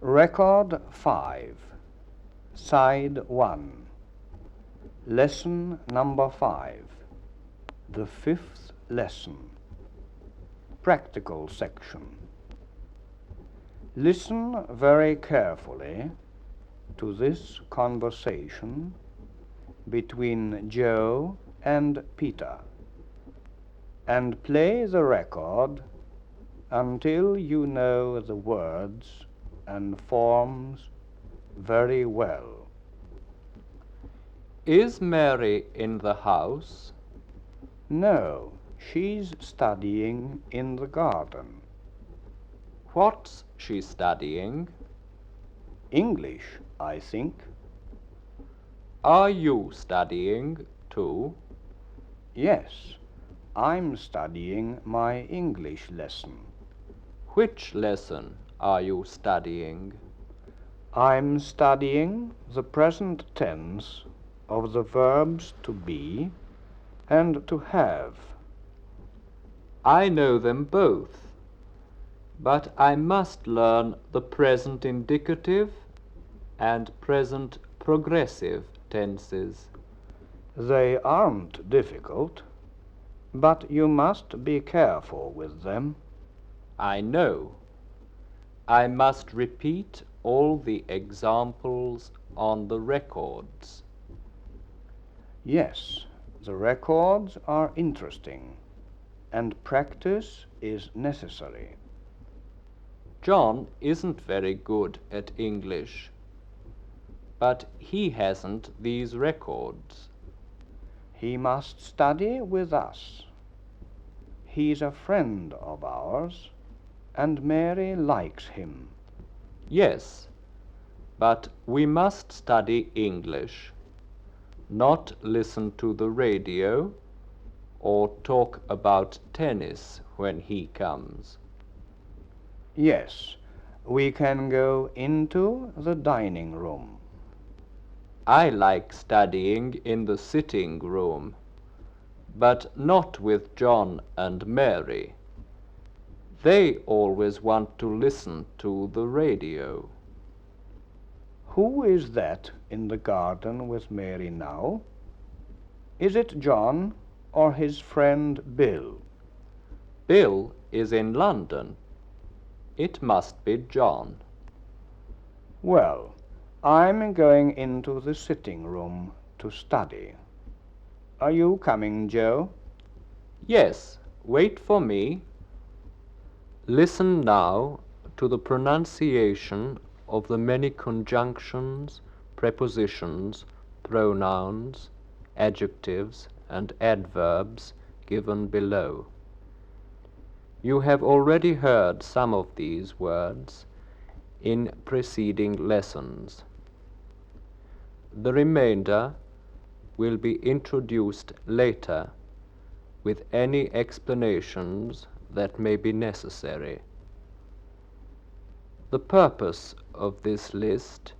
Record 5, Side 1, Lesson number 5, the 5th lesson, Practical section. Listen very carefully to this conversation between Joe and Peter, and play the record until you know the words and forms very well. Is Mary in the house? No, she's studying in the garden. What's she studying? English, I think. Are you studying too? Yes, I'm studying my English lesson. Which lesson are you studying? I'm studying the present tense of the verbs to be and to have. I know them both, but I must learn the present indicative and present progressive tenses. They aren't difficult, but you must be careful with them. I know. I must repeat all the examples on the records. Yes, the records are interesting, and practice is necessary. John isn't very good at English, but he hasn't these records. He must study with us. He's a friend of ours, and Mary likes him. Yes, but we must study English, not listen to the radio or talk about tennis when he comes. Yes, we can go into the dining room. I like studying in the sitting room, but not with John and Mary. They always want to listen to the radio. Who is that in the garden with Mary now? Is it John or his friend Bill? Bill is in London. It must be John. Well, I'm going into the sitting room to study. Are you coming, Joe? Yes, wait for me. Listen now to the pronunciation of the many conjunctions, prepositions, pronouns, adjectives, and adverbs given below. You have already heard some of these words in preceding lessons. The remainder will be introduced later with any explanations that may be necessary. The purpose of this list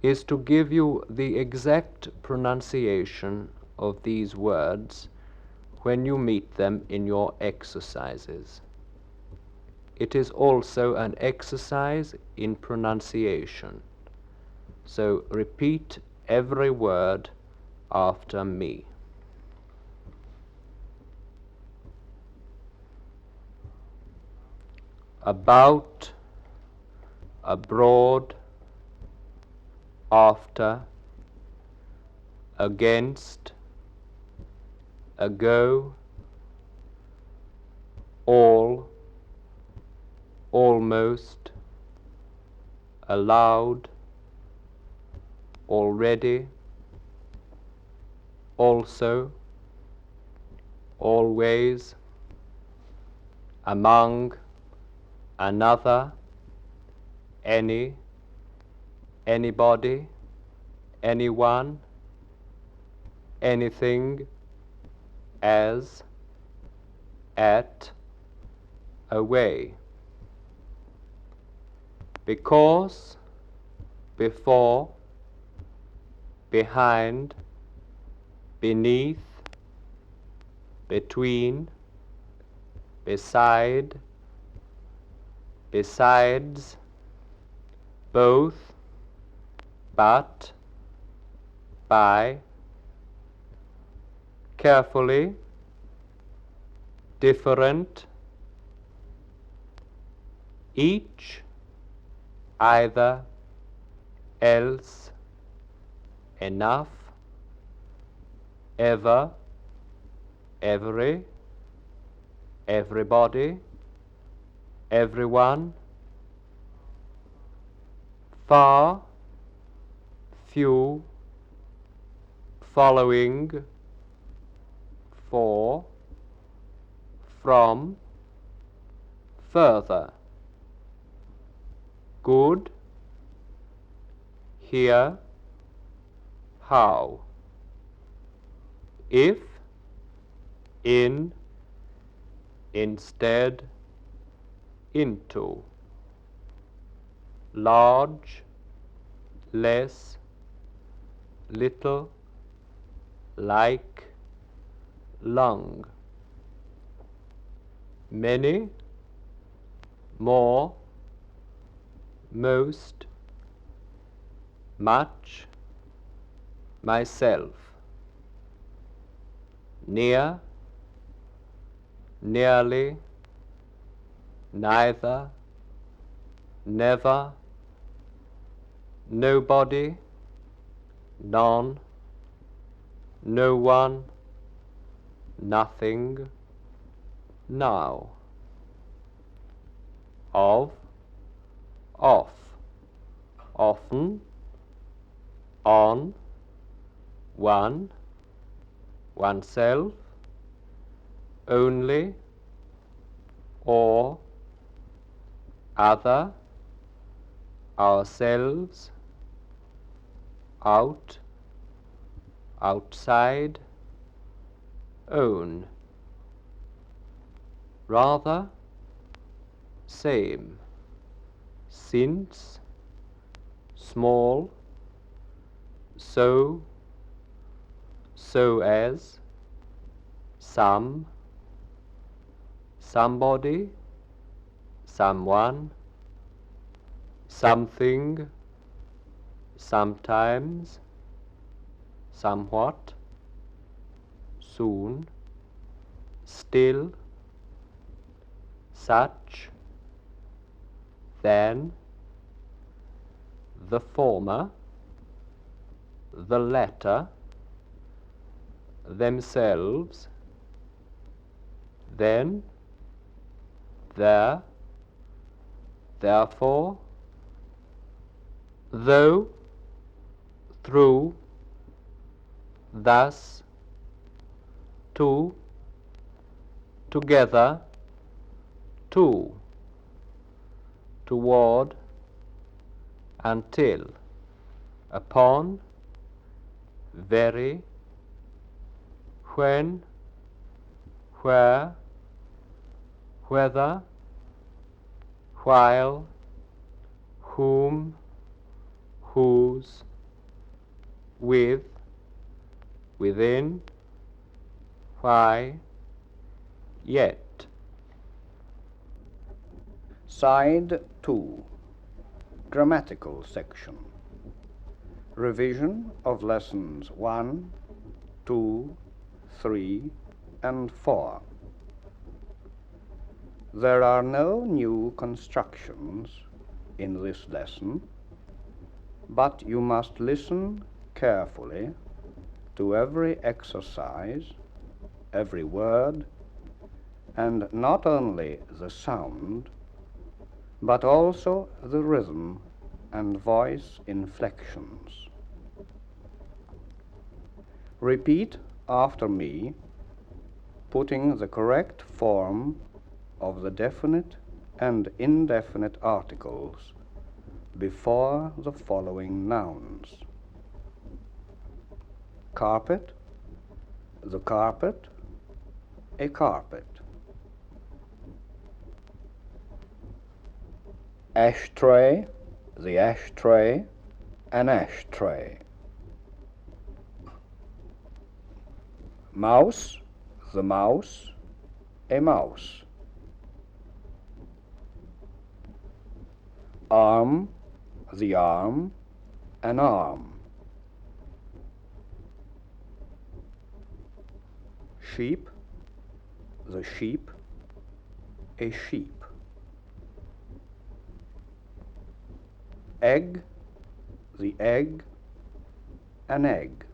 is to give you the exact pronunciation of these words when you meet them in your exercises. It is also an exercise in pronunciation, so repeat every word after me. About, abroad, after, against, ago, all, almost, allowed, already, also, always, among, another, any, anybody, anyone, anything, as, at, away. Because, before, behind, beneath, between, beside, besides, both, but, by, carefully, different, each, either, else, enough, ever, every, everybody, everyone, far, few, following, for, from, further, good, here, how, if, in, instead, into, large, less, little, like, long, many, more, most, much, myself, near, nearly, neither, never, nobody, none, no one, nothing, now, of, off, often, on, one, oneself, only, or, other, ourselves, out, outside, own, rather, same, since, small, so, so as, some, somebody, someone, something, sometimes, somewhat, soon, still, such, then, the former, the latter, themselves, then, there, therefore, though, through, thus, to, together, to, toward, until, upon, very, when, where, whether, while, whom, whose, with, within, why, yet. Side 2. Grammatical section. Revision of lessons 1, 2, 3, and 4. There are no new constructions in this lesson, but you must listen carefully to every exercise, every word, and not only the sound, but also the rhythm and voice inflections. Repeat after me, putting the correct form of the definite and indefinite articles before the following nouns. Carpet, the carpet, a carpet. Ashtray, the ashtray, an ashtray. Mouse, the mouse, a mouse. Arm, the arm, an arm. Sheep, the sheep, a sheep. Egg, the egg, an egg.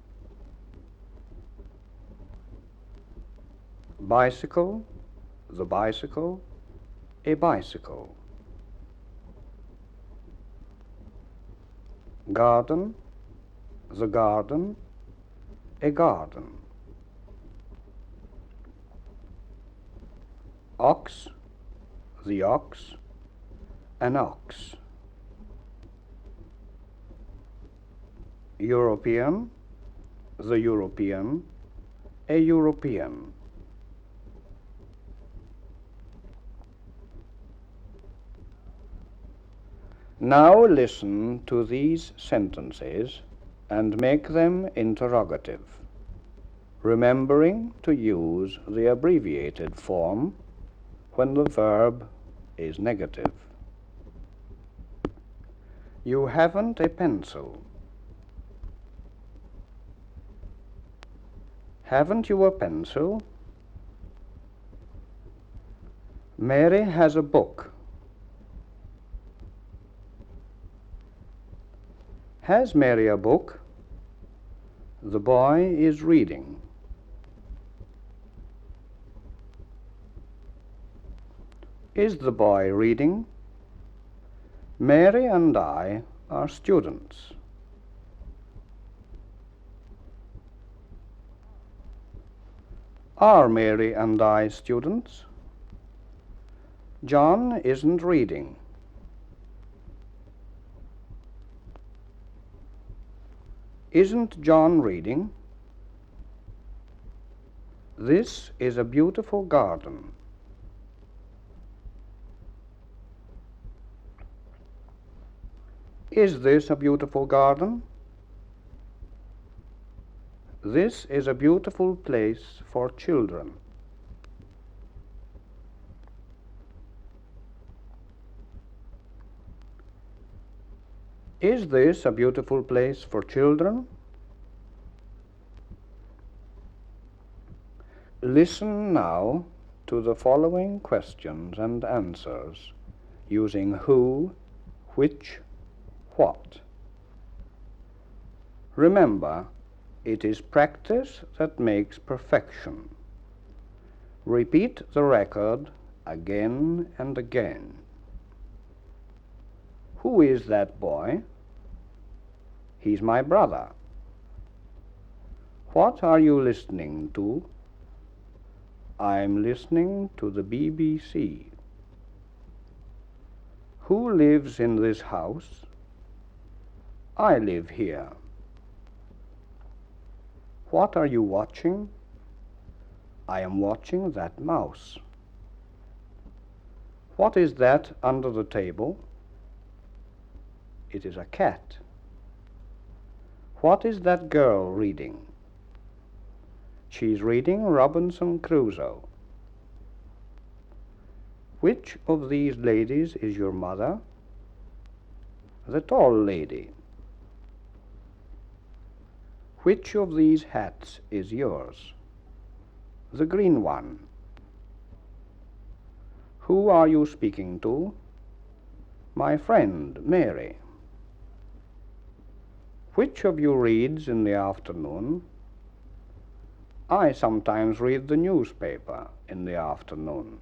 Bicycle, the bicycle, a bicycle. Garden, the garden, a garden. Ox, the ox, an ox. European, the European, a European. Now listen to these sentences and make them interrogative, remembering to use the abbreviated form when the verb is negative. You haven't a pencil. Haven't you a pencil? Mary has a book. Has Mary a book? The boy is reading. Is the boy reading? Mary and I are students. Are Mary and I students? John isn't reading. Isn't John reading? This is a beautiful garden. Is this a beautiful garden? This is a beautiful place for children. Is this a beautiful place for children? Listen now to the following questions and answers using who, which, what. Remember, it is practice that makes perfection. Repeat the record again and again. Who is that boy? He's my brother. What are you listening to? I'm listening to the BBC. Who lives in this house? I live here. What are you watching? I am watching that mouse. What is that under the table? It is a cat. What is that girl reading? She's reading Robinson Crusoe. Which of these ladies is your mother? The tall lady. Which of these hats is yours? The green one. Who are you speaking to? My friend, Mary. Which of you reads in the afternoon? I sometimes read the newspaper in the afternoon.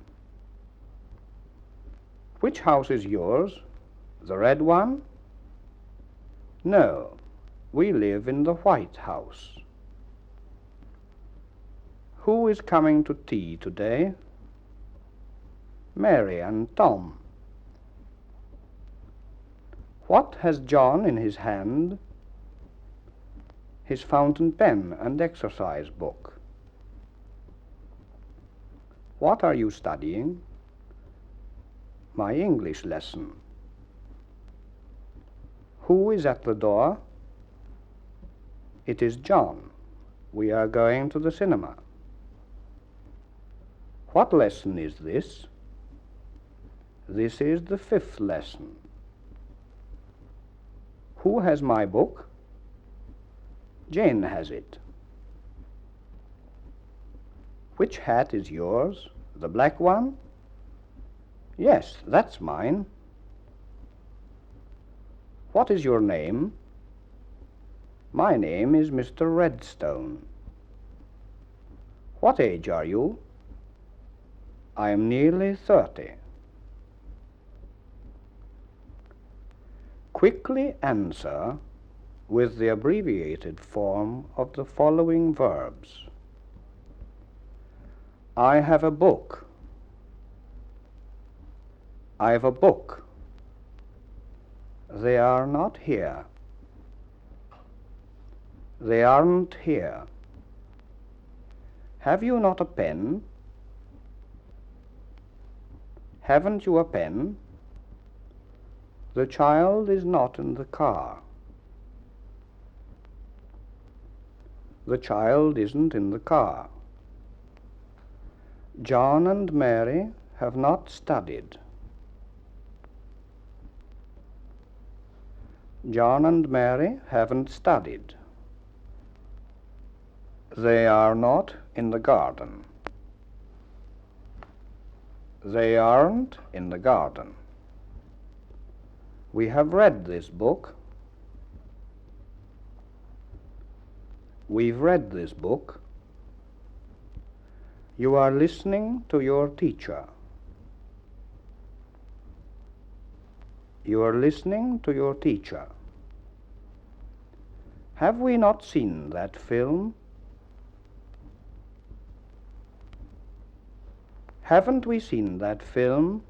Which house is yours? The red one? No, we live in the White House. Who is coming to tea today? Mary and Tom. What has John in his hand? His fountain pen and exercise book. What are you studying? My English lesson. Who is at the door? It is John. We are going to the cinema. What lesson is this? This is the 5th lesson. Who has my book? Jane has it. Which hat is yours? The black one? Yes, that's mine. What is your name? My name is Mr. Redstone. What age are you? I am nearly 30. Quickly answer with the abbreviated form of the following verbs. I have a book. I've a book. They are not here. They aren't here. Have you not a pen? Haven't you a pen? The child is not in the car. The child isn't in the car. John and Mary have not studied. John and Mary haven't studied. They are not in the garden. They aren't in the garden. We have read this book. We've read this book. You are listening to your teacher. You are listening to your teacher. Have we not seen that film? Haven't we seen that film?